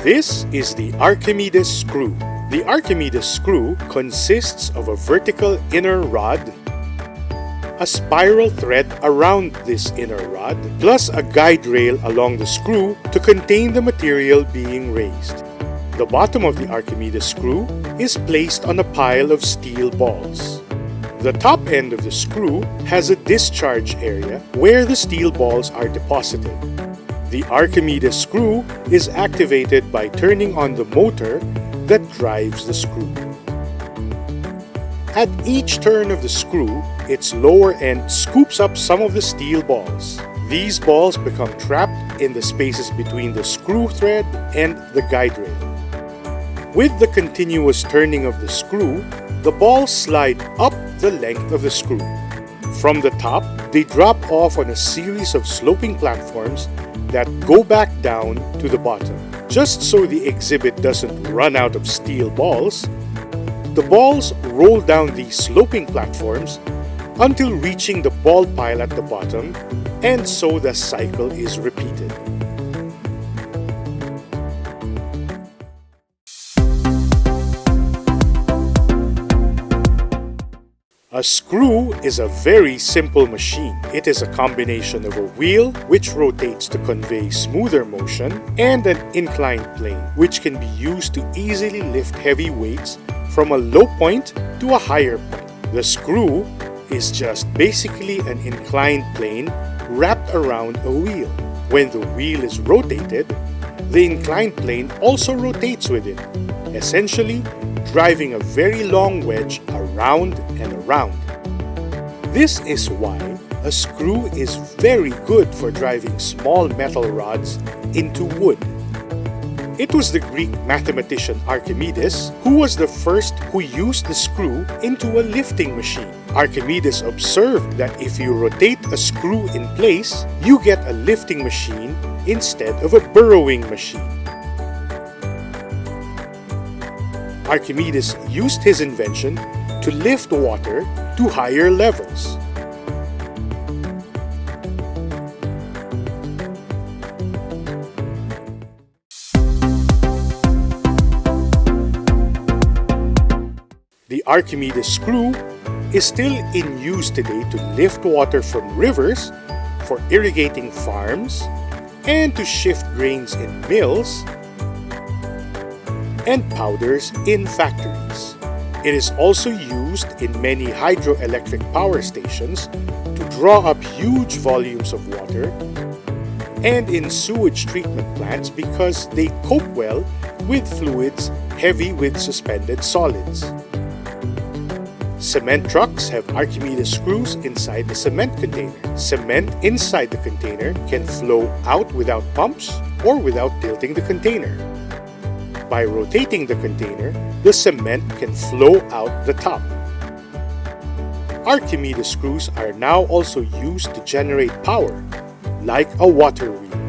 This is the Archimedes screw. The Archimedes screw consists of a vertical inner rod, a spiral thread around this inner rod, plus a guide rail along the screw to contain the material being raised. The bottom of the Archimedes screw is placed on a pile of steel balls. The top end of the screw has a discharge area where the steel balls are deposited. The Archimedes screw is activated by turning on the motor that drives the screw. At each turn of the screw, its lower end scoops up some of the steel balls. These balls become trapped in the spaces between the screw thread and the guide rail. With the continuous turning of the screw, the balls slide up the length of the screw. From the top, they drop off on a series of sloping platforms that go back down to the bottom. Just so the exhibit doesn't run out of steel balls, the balls roll down these sloping platforms until reaching the ball pile at the bottom, and so the cycle is repeated. A screw is a very simple machine. It is a combination of a wheel, which rotates to convey smoother motion, and an inclined plane, which can be used to easily lift heavy weights from a low point to a higher point. The screw is just basically an inclined plane wrapped around a wheel. When the wheel is rotated, the inclined plane also rotates with it, essentially driving a very long wedge around and around. This is why a screw is very good for driving small metal rods into wood. It was the Greek mathematician Archimedes who was the first who used the screw into a lifting machine. Archimedes observed that if you rotate a screw in place, you get a lifting machine instead of a burrowing machine. Archimedes used his invention to lift water to higher levels. The Archimedes screw is still in use today to lift water from rivers for irrigating farms and to shift grains in mills and powders in factories. It is also used in many hydroelectric power stations to draw up huge volumes of water, and in sewage treatment plants because they cope well with fluids heavy with suspended solids. Cement trucks have Archimedes screws inside the cement container. Cement inside the container can flow out without pumps or without tilting the container. By rotating the container, the cement can flow out the top. Archimedes screws are now also used to generate power, like a water wheel.